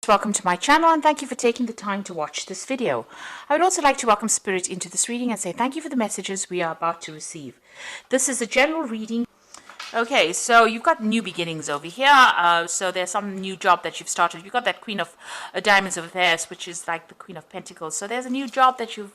Welcome to my channel and thank you for taking the time to watch this video. I would also like to welcome Spirit into this reading and say thank you for the messages we are about to receive. This is a general reading. Okay, so you've got new beginnings over here. So there's some new job that you've started. You've got that Queen of Diamonds over there, which is like the Queen of Pentacles. So there's a new job that you've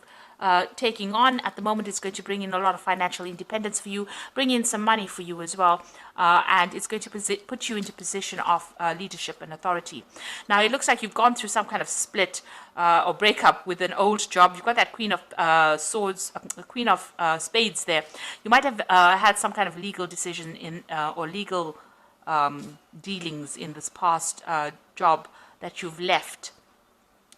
taking on at the moment. It's going to bring in a lot of financial independence for you, bring in some money for you as well, and it's going to put you into position of leadership and authority. Now it looks like you've gone through some kind of split or breakup with an old job. You've got that Queen of Swords, Queen of Spades there. You might have had some kind of legal decision in or legal dealings in this past job that you've left.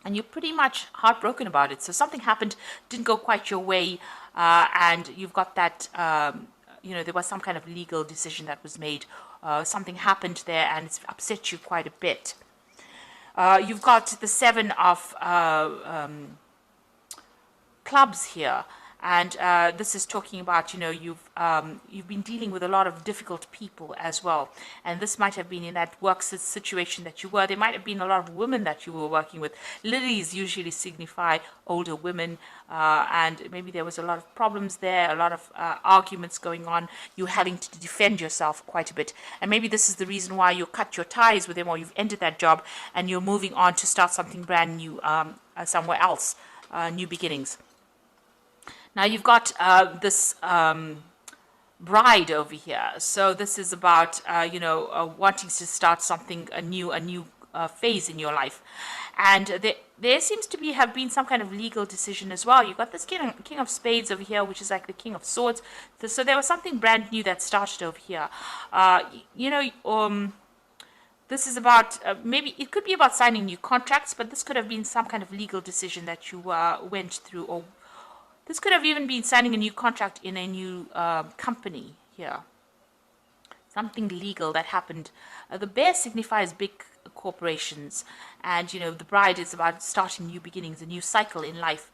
And you're pretty much heartbroken about it. So something happened, didn't go quite your way, and you've got that, there was some kind of legal decision that was made. Something happened there, and it's upset you quite a bit. You've got the Seven of Clubs here. And this is talking about, you've been dealing with a lot of difficult people as well. And this might have been in that work situation that you were. There might have been a lot of women that you were working with. Lilies usually signify older women. And maybe there was a lot of problems there, a lot of arguments going on. You having to defend yourself quite a bit. And maybe this is the reason why you cut your ties with them, or you've ended that job and you're moving on to start something brand new somewhere else, new beginnings. Now you've got this bride over here. So this is about, wanting to start something, a new phase in your life. And there seems to have been some kind of legal decision as well. You've got this King of Spades over here, which is like the King of Swords. So there was something brand new that started over here. This is about, maybe it could be about signing new contracts, but this could have been some kind of legal decision that you went through, or this could have even been signing a new contract in a new company here. Something legal that happened. The bear signifies big corporations. And, the bride is about starting new beginnings, a new cycle in life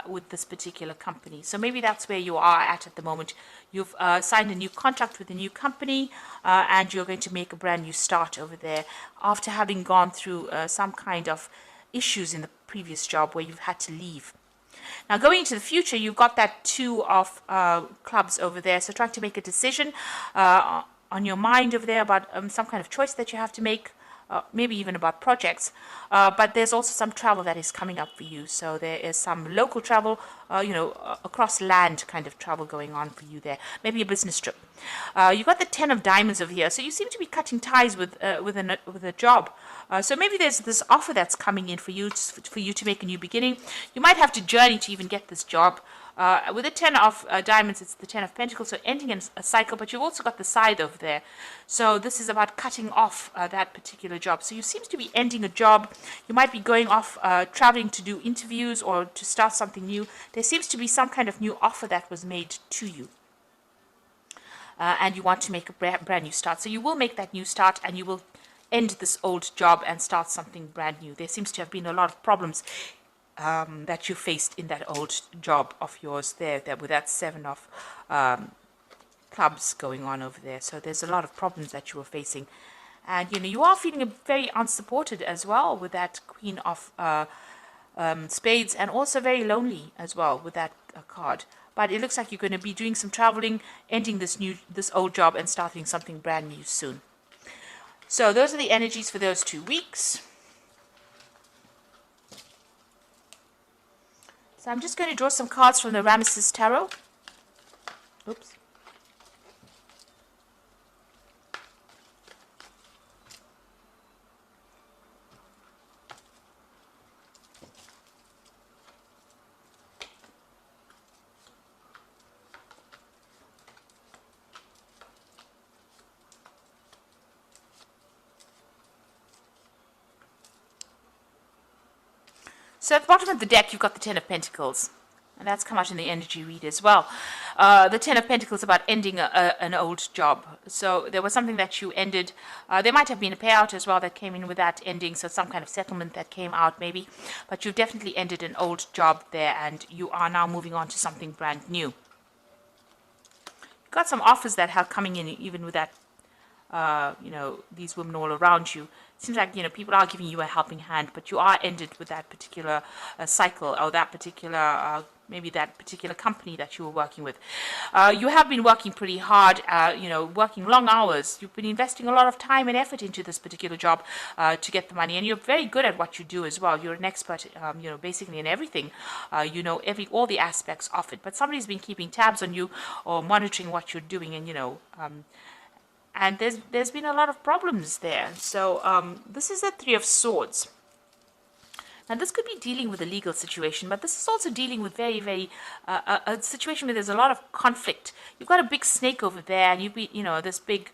with this particular company. So maybe that's where you are at the moment. You've signed a new contract with a new company and you're going to make a brand new start over there after having gone through some kind of issues in the previous job where you've had to leave. Now, going into the future, you've got that Two of Clubs over there. So trying to make a decision on your mind over there about some kind of choice that you have to make, maybe even about projects. But there's also some travel that is coming up for you. So there is some local travel, across land kind of travel going on for you there. Maybe a business trip. You've got the Ten of Diamonds over here. So you seem to be cutting ties with a job. So maybe there's this offer that's coming in for you to make a new beginning. You might have to journey to even get this job. With the Ten of Diamonds, it's the Ten of Pentacles, so ending in a cycle, but you've also got the Scythe over there. So this is about cutting off that particular job. So you seem to be ending a job. You might be going off, traveling to do interviews or to start something new. There seems to be some kind of new offer that was made to you. And you want to make a brand new start. So you will make that new start and you will end this old job and start something brand new. There seems to have been a lot of problems that you faced in that old job of yours there with that Seven of Clubs going on over there. So there's a lot of problems that you were facing. And, you are feeling very unsupported as well with that Queen of Spades, and also very lonely as well with that card. But it looks like you're going to be doing some traveling, ending this old job and starting something brand new soon. So those are the energies for those 2 weeks. So I'm just going to draw some cards from the Ramesses Tarot. Oops. So at the bottom of the deck, you've got the Ten of Pentacles. And that's come out in the energy read as well. The Ten of Pentacles about ending an old job. So there was something that you ended. There might have been a payout as well that came in with that ending. So some kind of settlement that came out maybe. But you've definitely ended an old job there. And you are now moving on to something brand new. You've got some offers that are coming in even with that, these women all around you. seems like, people are giving you a helping hand, but you are ended with that particular cycle, or that particular maybe that particular company that you were working with. You have been working pretty hard, working long hours. You've been investing a lot of time and effort into this particular job to get the money, and you're very good at what you do as well. You're an expert, basically in everything. All the aspects of it. But somebody's been keeping tabs on you or monitoring what you're doing, and and there's been a lot of problems there. So this is the Three of Swords. Now, this could be dealing with a legal situation, but this is also dealing with very, very a situation where there's a lot of conflict. You've got a big snake over there, and you've been, this big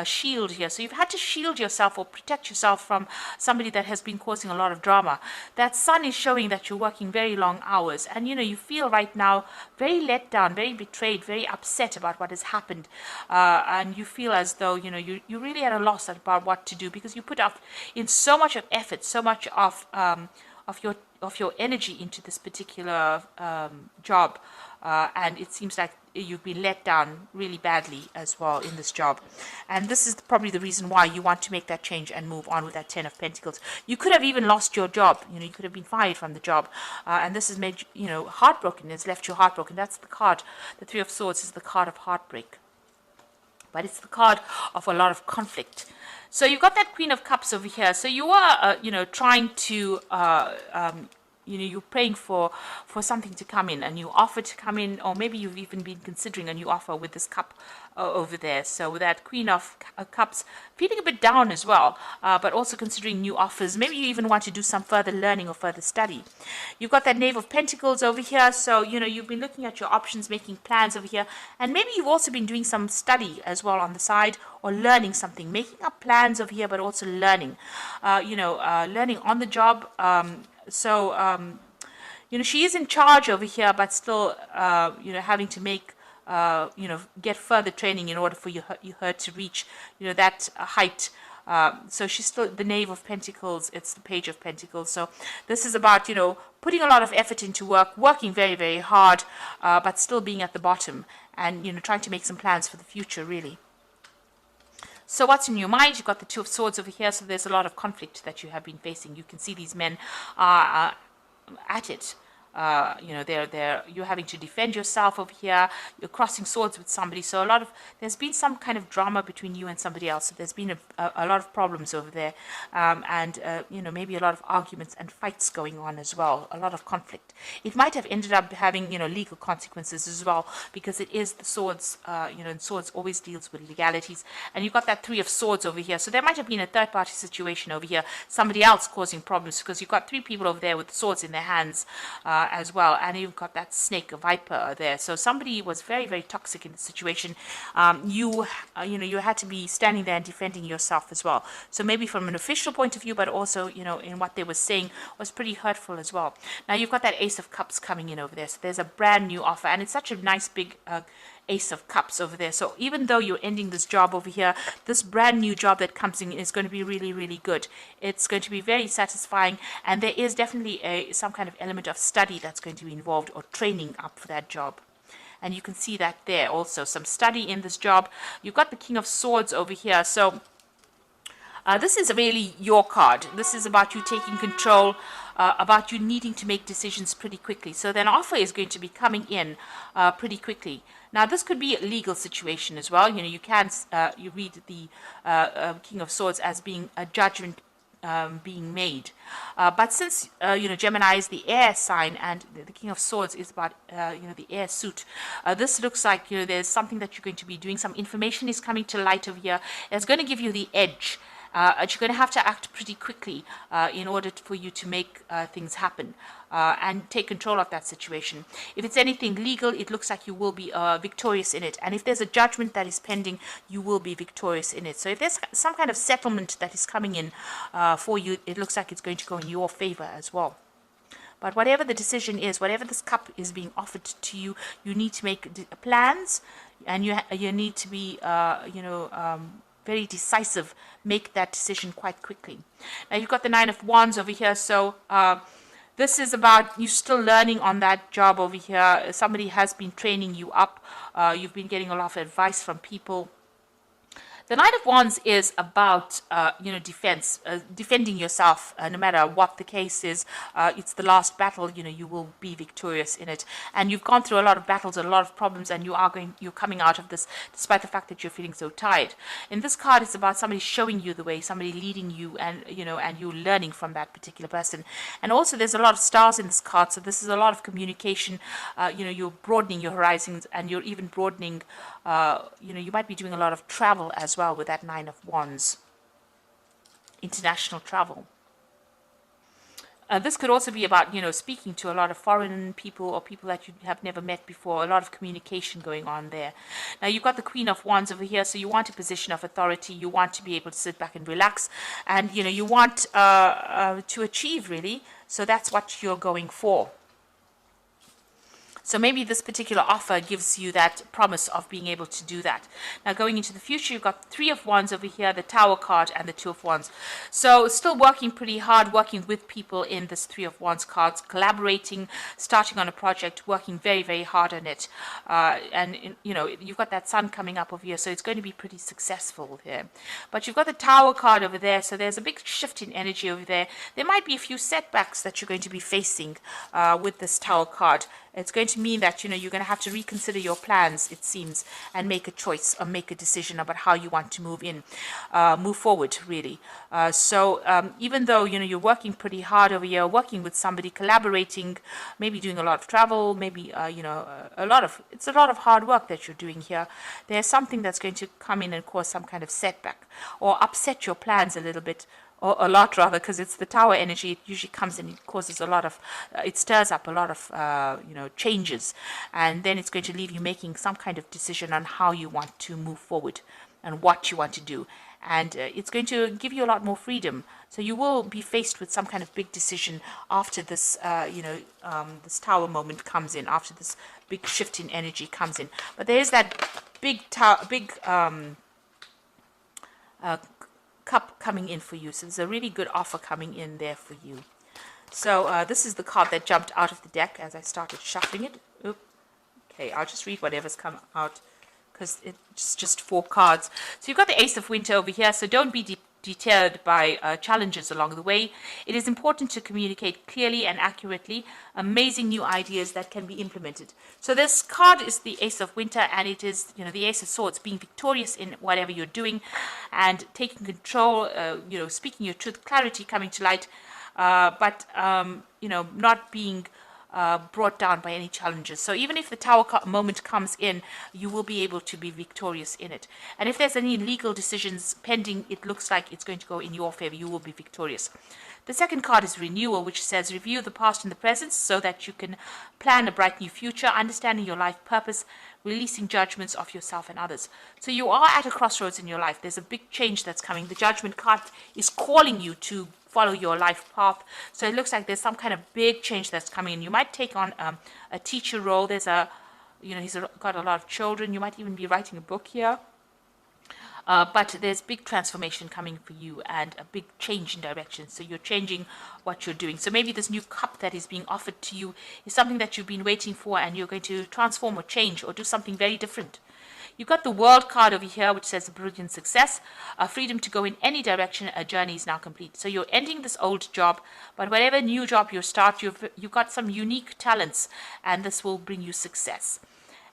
shield here. So you've had to shield yourself or protect yourself from somebody that has been causing a lot of drama. That sun is showing that you're working very long hours, and you feel right now very let down, very betrayed, very upset about what has happened, and you feel as though you really at a loss about what to do, because you put up in so much of effort, so much of your energy into this particular job, and it seems like you've been let down really badly as well in this job. And this is probably the reason why you want to make that change and move on with that Ten of Pentacles. You could have even lost your job. You could have been fired from the job, and this has made you heartbroken. It's left you heartbroken. That's the card. The Three of Swords is the card of heartbreak, but it's the card of a lot of conflict. So you've got that Queen of Cups over here. So you are, trying to, you're praying for something to come in, a new offer to come in, or maybe you've even been considering a new offer with this cup over there. So with that Queen of Cups, feeling a bit down as well, but also considering new offers. Maybe you even want to do some further learning or further study. You've got that Knave of Pentacles over here. So, you've been looking at your options, making plans over here. And maybe you've also been doing some study as well on the side, or learning something, making up plans over here, but also learning, learning on the job. She is in charge over here, but still, having to make, get further training in order for her to reach, that height. So she's still the Knave of Pentacles. It's the Page of Pentacles. So this is about, putting a lot of effort into work, working very, very hard, but still being at the bottom, and, trying to make some plans for the future, really. So what's in your mind? You've got the Two of Swords over here, so there's a lot of conflict that you have been facing. You can see these men are at it. You're having to defend yourself over here. You're crossing swords with somebody. So there's been some kind of drama between you and somebody else. So there's been a lot of problems over there, and maybe a lot of arguments and fights going on as well. A lot of conflict. It might have ended up having legal consequences as well, because it is the swords. And swords always deals with legalities. And you've got that Three of Swords over here. So there might have been a third-party situation over here. Somebody else causing problems, because you've got three people over there with swords in their hands. As well, and you've got that snake, a viper there. So somebody was very, very toxic in the situation. You had to be standing there and defending yourself as well. So maybe from an official point of view, but also in what they were saying was pretty hurtful as well. Now you've got that Ace of Cups coming in over there. So there's a brand new offer, and it's such a nice big Ace of Cups over there. So even though you're ending this job over here, this brand new job that comes in is going to be really, really good. It's going to be very satisfying, and there is definitely some kind of element of study that's going to be involved, or training up for that job. And you can see that there also, some study in this job. You've got the King of Swords over here. So this is really your card. This is about you taking control, about you needing to make decisions pretty quickly. So then offer is going to be coming in pretty quickly. Now, this could be a legal situation as well. You can you read the King of Swords as being a judgment being made. But since, Gemini is the air sign, and the King of Swords is about, the air suit, this looks like, there's something that you're going to be doing. Some information is coming to light over here. It's going to give you the edge. You're going to have to act pretty quickly in order for you to make things happen and take control of that situation. If it's anything legal, it looks like you will be victorious in it. And if there's a judgment that is pending, you will be victorious in it. So if there's some kind of settlement that is coming in for you, it looks like it's going to go in your favor as well. But whatever the decision is, whatever this cup is being offered to you, you need to make plans, and you need to be, very decisive, make that decision quite quickly. Now you've got the Nine of Wands over here, so this is about you still learning on that job over here. Somebody has been training you up. You've been getting a lot of advice from people The Knight of Wands is about, defense, defending yourself, no matter what the case is. It's the last battle. You will be victorious in it, and you've gone through a lot of battles, a lot of problems, and you're coming out of this, despite the fact that you're feeling so tired. In this card, it's about somebody showing you the way, somebody leading you, and you're learning from that particular person. And also, there's a lot of stars in this card, so this is a lot of communication. You're broadening your horizons, and you're even broadening. You might be doing a lot of travel as well with that Nine of Wands. International travel. This could also be about, speaking to a lot of foreign people or people that you have never met before, a lot of communication going on there. Now, you've got the Queen of Wands over here, so you want a position of authority. You want to be able to sit back and relax, and, you want to achieve, really. So that's what you're going for. So maybe this particular offer gives you that promise of being able to do that. Now, going into the future, you've got Three of Wands over here, the Tower card, and the Two of Wands. So still working pretty hard, working with people in this Three of Wands cards, collaborating, starting on a project, working very, very hard on it. You've got that Sun coming up over here, so it's going to be pretty successful here. But you've got the Tower card over there, so there's a big shift in energy over there. There might be a few setbacks that you're going to be facing with this Tower card. It's going to mean that, you're going to have to reconsider your plans, it seems, and make a choice or make a decision about how you want to move forward, really. Even though, you're working pretty hard over here, working with somebody, collaborating, maybe doing a lot of travel, maybe, it's a lot of hard work that you're doing here. There's something that's going to come in and cause some kind of setback or upset your plans a little bit. Or a lot, rather, because it's the Tower energy. It usually comes and it causes a lot of, it stirs up a lot of, changes. And then it's going to leave you making some kind of decision on how you want to move forward and what you want to do. And it's going to give you a lot more freedom. So you will be faced with some kind of big decision after this, this Tower moment comes in, after this big shift in energy comes in. But there is that big cup coming in for you. So there's a really good offer coming in there for you. So this is the card that jumped out of the deck as I started shuffling it. Oop. Okay, I'll just read whatever's come out because it's just 4 cards. So you've got the Ace of Winter over here, so don't be deterred by challenges along the way. It is important to communicate clearly and accurately amazing new ideas that can be implemented. So this card is the Ace of Winter, and it is, the Ace of Swords, being victorious in whatever you're doing and taking control, speaking your truth, clarity coming to light, but not being brought down by any challenges. So even if the Tower moment comes in, you will be able to be victorious in it. And if there's any legal decisions pending, it looks like it's going to go in your favor. You will be victorious. The second card is Renewal, which says review the past and the present so that you can plan a bright new future, understanding your life purpose, releasing judgments of yourself and others. So you are at a crossroads in your life. There's a big change that's coming. The Judgment card is calling you to follow your life path. So it looks like there's some kind of big change that's coming in. You might take on a teacher role. There's he's got a lot of children. You might even be writing a book here. But there's big transformation coming for you and a big change in direction. So you're changing what you're doing. So maybe this new cup that is being offered to you is something that you've been waiting for, and you're going to transform or change or do something very different. You've got the World card over here, which says brilliant success, freedom to go in any direction. A journey is now complete. So you're ending this old job, but whatever new job you start, you've got some unique talents, and this will bring you success.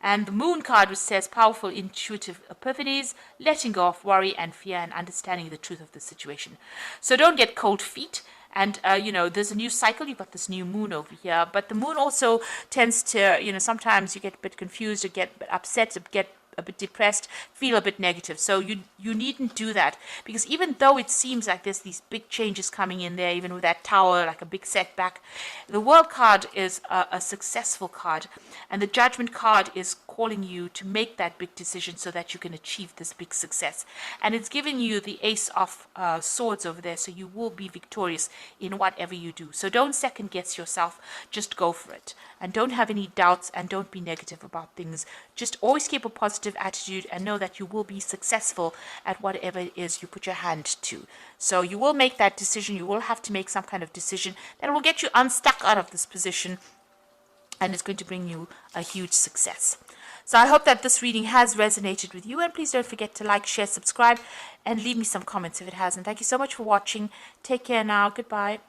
And the Moon card, which says powerful intuitive epiphanies, letting go of worry and fear, and understanding the truth of the situation. So don't get cold feet. And, there's a new cycle. You've got this new moon over here. But the moon also tends to, sometimes you get a bit confused or get upset, or get a bit depressed, feel a bit negative. So you needn't do that, because even though it seems like there's these big changes coming in there, even with that Tower, like a big setback, the World card is a successful card, and the Judgment card is calling you to make that big decision so that you can achieve this big success. And it's giving you the Ace of Swords over there, so you will be victorious in whatever you do. So don't second guess yourself, just go for it. And don't have any doubts, and don't be negative about things. Just always keep a positive attitude and know that you will be successful at whatever it is you put your hand to. So you will make that decision. You will have to make some kind of decision that will get you unstuck out of this position, and it's going to bring you a huge success. So I hope that this reading has resonated with you, and please don't forget to like, share, subscribe, and leave me some comments if it hasn't. Thank you so much for watching. Take care now. Goodbye.